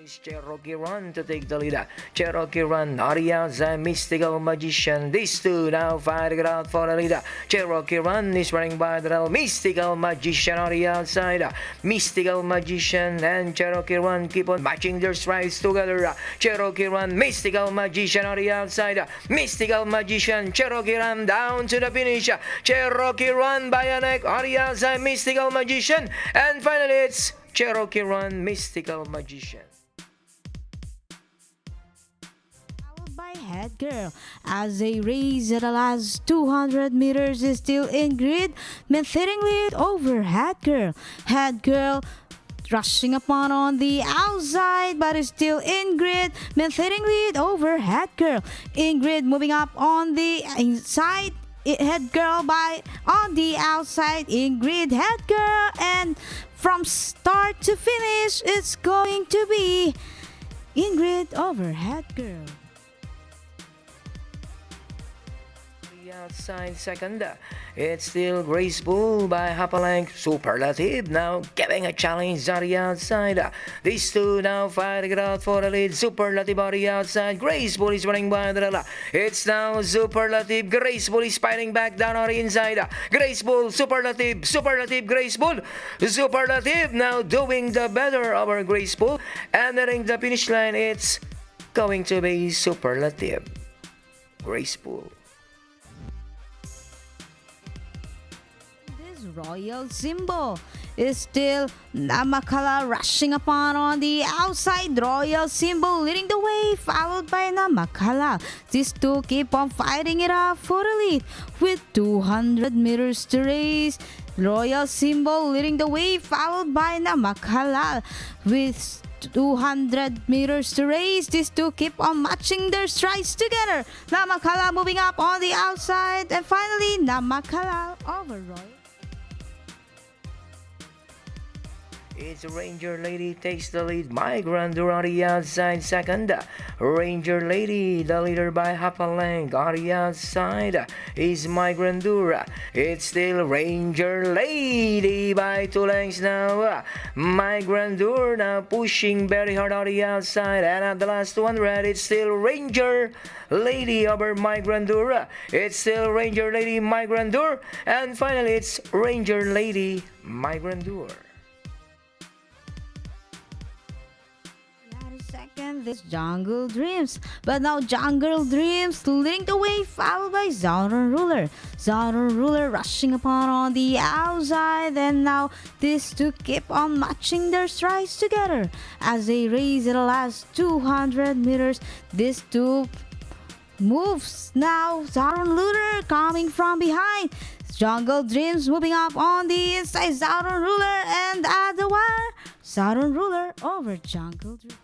is Cherokee Run to take the lead. Cherokee Run, Arias and Mystical Magician. These two now fighting it out for the lead. Cherokee Run is running by the Mystical Magician on the outside. Mystical Magician and Cherokee Run keep on matching their strides together. Cherokee Run, Mystical Magician on the outside. Mystical Magician, Cherokee Run down to the finish. Cherokee Run by a neck, Arias and Mystical Magician. And finally it's Cherokee Run, Mystical Magician. Followed by Head Girl. As they race at the last 200 meters is still Ingrid, maintaining lead over Head Girl. Head Girl rushing upon on the outside, but it's still Ingrid maintaining lead over Head Girl. Ingrid moving up on the inside. Head Girl by on the outside. Ingrid, Head Girl, and from start to finish, it's going to be Ingrid over Head Girl. Outside second, it's still graceful by half a length. Superlative now giving a challenge on the outside. These two now fighting it out for the lead. Superlative on the outside. Graceful is running by the lead. It's now Superlative. Graceful is fighting back down on the inside. Graceful, Superlative, Superlative, Graceful. Superlative now doing the better over Graceful. Entering the finish line, it's going to be Superlative. Graceful. Royal Symbol is still Namala rushing upon on the outside. Royal Symbol leading the way, followed by Namala. These two keep on fighting it out for the lead with 200 meters to race. Royal Symbol leading the way, followed by Namala with 200 meters to race. These two keep on matching their strides together. Namala moving up on the outside, and finally Namala over Royal. It's Ranger Lady takes the lead. My Grandeur on the outside second. Ranger Lady, the leader by half a length. On the outside is My Grandeur. It's still Ranger Lady by 2 lengths now. My Grandeur now pushing very hard on the outside. And at the last 200, it's still Ranger Lady over My Grandeur. It's still Ranger Lady, My Grandeur. And finally, it's Ranger Lady, My Grandeur. This Jungle Dreams, but now Jungle Dreams leading the way, followed by Southern Ruler. Southern Ruler rushing upon on the outside, and now these two keep on matching their strides together as they race at the last 200 meters. These two moves now. Southern Ruler coming from behind. Jungle Dreams moving up on the inside. Southern Ruler, and at the wire, Southern Ruler over Jungle Dreams.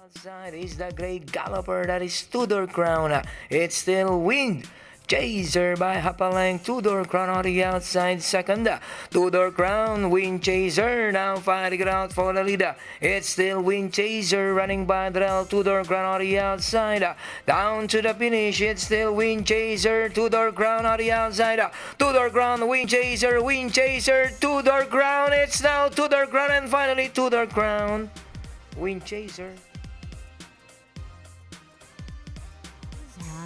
Outside is the great galloper that is Two-Door Crown. It's still Windchaser by half a length. Two-Door Crown on the outside second. Two-Door Crown, Windchaser now fighting it out for the lead. It's still Windchaser running by the Two-Door Crown on the outside. Down to the finish, it's still Windchaser, Two-Door Crown on the outside. Two-Door Crown, Windchaser, Windchaser, Two-Door Crown. It's now Two-Door Crown, and finally Two-Door Crown, Windchaser.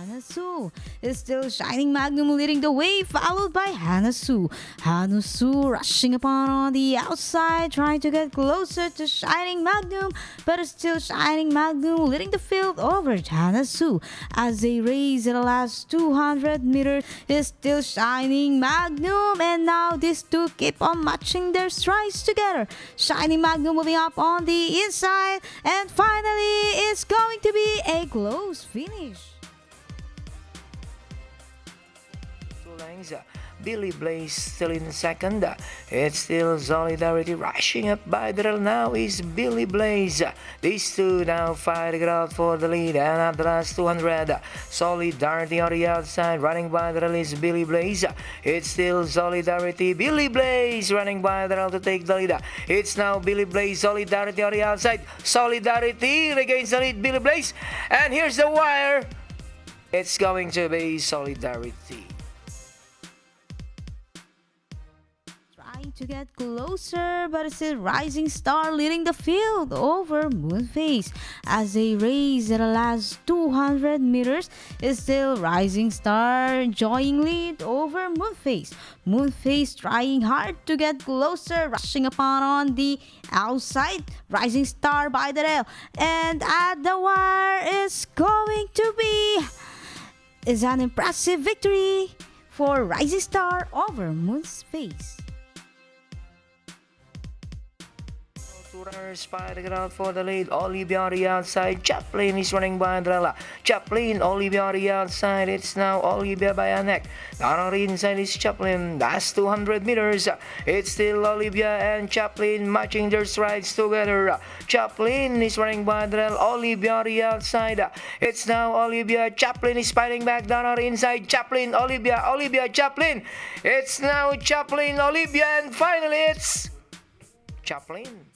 Hanasu is still Shining Magnum leading the way, followed by Hanasu. Hanasu rushing upon on the outside, trying to get closer to Shining Magnum, but it's still Shining Magnum leading the field over Hanasu. As they race in the last 200 meters, is still Shining Magnum, and now these two keep on matching their strides together. Shining Magnum moving up on the inside, and finally it's going to be a close finish. Billy Blaze still in second. It's still Solidarity rushing up by the rail. Now is Billy Blaze. These two now fighting it out for the lead. And at the last 200, Solidarity on the outside. Running by the rail is Billy Blaze. It's still Solidarity. Billy Blaze running by the rail to take the lead. It's now Billy Blaze. Solidarity on the outside. Solidarity regains the lead. Billy Blaze. And here's the wire. It's going to be Solidarity. trying to get closer, but it's still Rising Star leading the field over Moonface. As they race at the last 200 meters, it's still Rising Star enjoying lead over Moonface. Moonface trying hard to get closer, rushing upon on the outside. Rising Star by the rail, and at the wire is going to be is an impressive victory for Rising Star over Moonface. Two runners fighting it out for the lead. Olivia on the outside. Chaplain is running by Andrella. Chaplain, Olivia on the outside. It's now Olivia by a neck. Down on the inside is Chaplain. That's 200 meters. It's still Olivia and Chaplain matching their strides together. Chaplain is running by Andrella. Olivia on the outside. It's now Olivia. Chaplain is fighting back down on the inside. Chaplain, Olivia, Olivia, Chaplain. It's now Chaplain, Olivia, and finally it's Chaplain.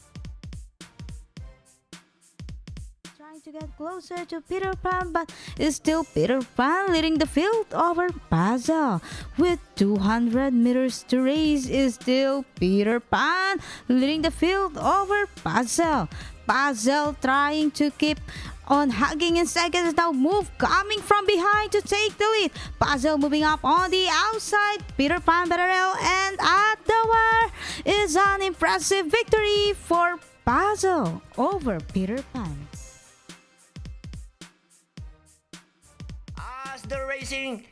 Trying to get closer to Peter Pan, but it's still Peter Pan leading the field over Pazo. With 200 meters to race, is still Peter Pan leading the field over Pazo. Pazo trying to keep on hugging in seconds, now move coming from behind to take the lead. Pazo moving up on the outside. Peter Pan Barrel, and at the wire is an impressive victory for Pazo over Peter Pan. As the racing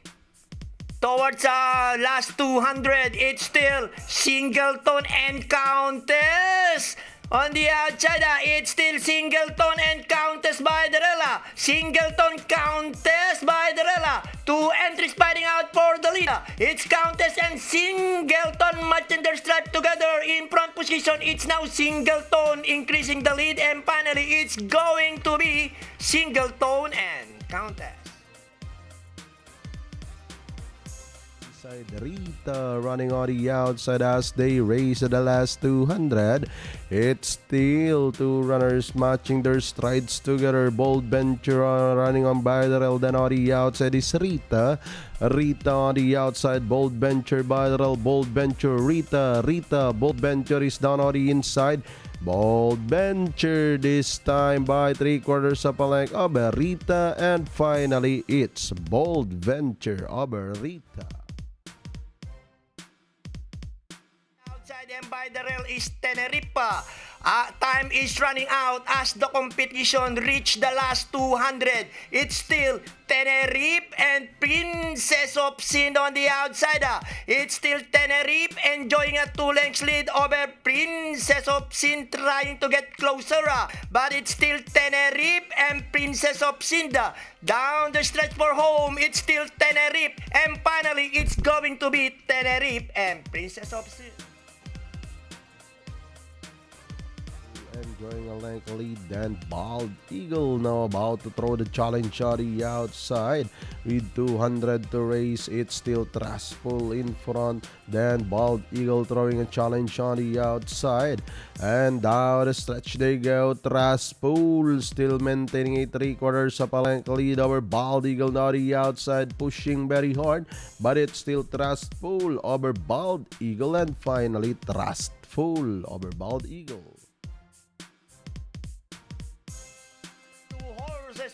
towards last 200, it's still Singleton and Countess. On the outside, it's still Singleton and Countess by Darella. Singleton, Countess by Darella. Two entries fighting out for the lead. It's Countess and Singleton matching their stride together in front position. It's now Singleton increasing the lead, and finally it's going to be Singleton and Countess. Rita running on the outside as they race at the last 200. It's still two runners matching their strides together. Bold Venture running on by the rail. Then on the outside is Rita. Rita on the outside. Bold Venture by the rail. Bold Venture. Rita. Bold Venture is down on the inside. Bold Venture this time by 3/4 of a length over Rita. And finally it's Bold Venture over Rita. And by the rail is Tenerife. Time is running out as the competition reached the last 200. It's still Tenerife and Princess Ofin on the outside. It's still Tenerife enjoying a 2 lengths lead over Princess Ofin trying to get closer. But it's still Tenerife and Princess Ofin. Down the stretch for home, it's still Tenerife. And finally, it's going to be Tenerife and Princess Ofin. Enjoying a length lead, then Bald Eagle now about to throw the challenge on the outside. With 200 to race, it's still Trustful in front, then Bald Eagle throwing a challenge on the outside. And down the stretch they go. Trustful still maintaining a 3/4 of a length lead over Bald Eagle now the outside, pushing very hard, but it's still Trustful over Bald Eagle, and finally Trustful over Bald Eagle.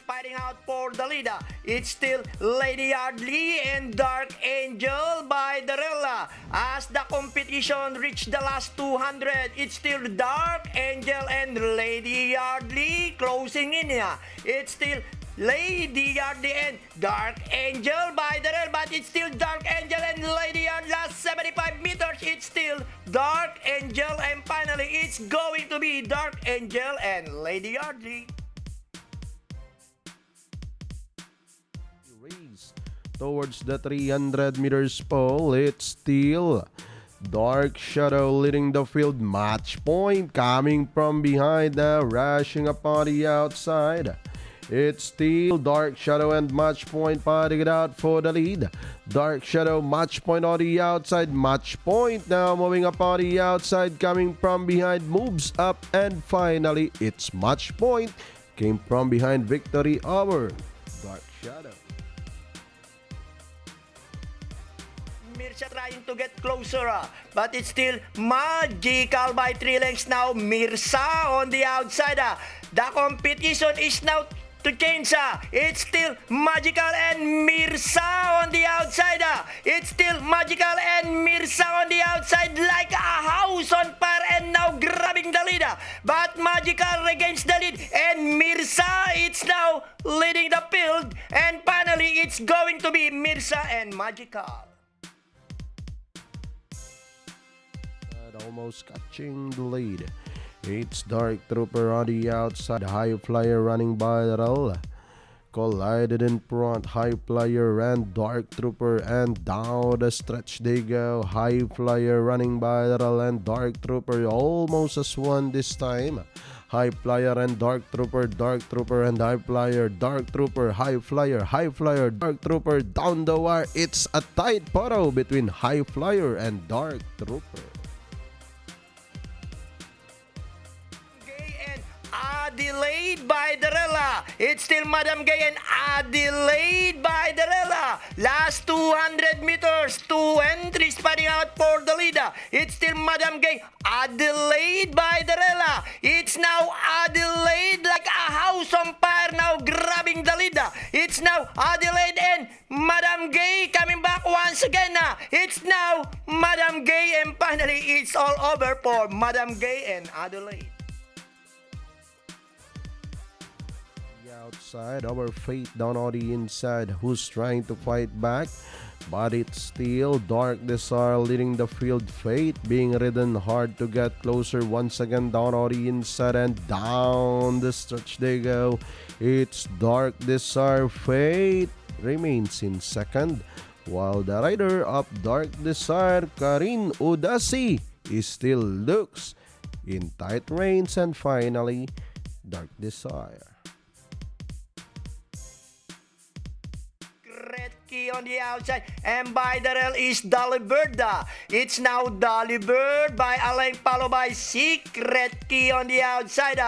Fighting out for the lead. It's still Lady Yardley and Dark Angel by Darella. As the competition reached the last 200, it's still Dark Angel and Lady Yardley closing in here. It's still Lady Yardley and Dark Angel by Darella, but it's still Dark Angel and Lady Yardley. Last 75 meters, it's still Dark Angel, and finally it's going to be Dark Angel and Lady Yardley. Towards the 300 meters pole, it's still Dark Shadow leading the field. Match point coming from behind now, rushing up on the outside. It's still Dark Shadow and Match Point fighting it out for the lead. Dark Shadow, Match Point on the outside. Match Point now moving up on the outside, coming from behind, moves up, and finally it's Match Point. Came from behind, victory over Dark Shadow. Mirza trying to get closer, but it's still magical by 3 lengths now. Mirza on the outside. The competition is now to change. It's still magical and Mirza on the outside. It's still magical and Mirza on the outside like a house on fire and now grabbing the lead. But magical regains the lead and Mirza it's now leading the field, and finally it's going to be Mirza and magical. Almost catching the lead. It's Dark Trooper on the outside. High Flyer running by the rail. Collided in front. High Flyer and Dark Trooper, and down the stretch they go. High Flyer running by the rail and Dark Trooper almost as one this time. High Flyer and Dark Trooper and High Flyer, Dark Trooper, High Flyer, Dark Trooper down the wire. It's a tight photo between High Flyer and Dark Trooper. Adelayed by Rita. It's still Madame Gay and Adelayed by Rita. Last 200 meters, 2 entries fighting out for the lead. It's still Madame Gay, Adelayed by Rita. It's now Adelayed like a house on fire now grabbing the lead. It's now Adelayed and Madame Gay coming back once again. It's now Madame Gay, and finally it's all over for Madame Gay and Adelayed. Outside, our Fate down on the inside, who's trying to fight back, but it's still Dark Desire leading the field. Fate being ridden hard to get closer once again down on the inside, and down the stretch they go. It's Dark Desire. Fate remains in second, while the rider of Dark Desire, Karin Udasi, is still looks in tight reins, and finally Dark Desire. On the outside, and by the rail is Dolly Bird. It's now Dolly Bird by Alain, followed by Secret Key on the outside.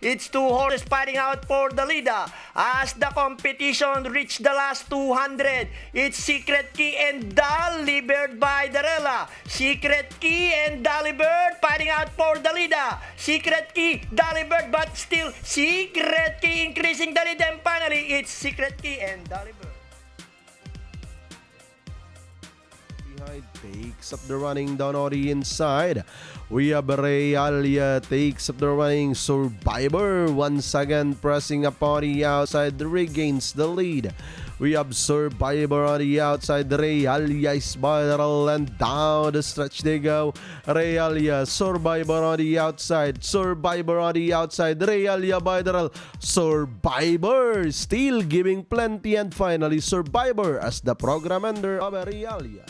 It's 2 horses fighting out for the lead. As the competition reached the last 200, it's Secret Key and Dolly Bird by the rail. Secret Key and Dolly Bird fighting out for the lead. Secret Key, Dolly Bird, but still Secret Key increasing the lead, and finally it's Secret Key and Dolly Bird. Takes up the running down on the inside. We have Realia takes up the running. Survivor once again pressing up on the outside, regains the lead. We have Survivor on the outside. Realia is viral, and down the stretch they go. Realia, Survivor on the outside. Survivor on the outside. Realia viral. Survivor still giving plenty, and finally Survivor as the program ender of Realia.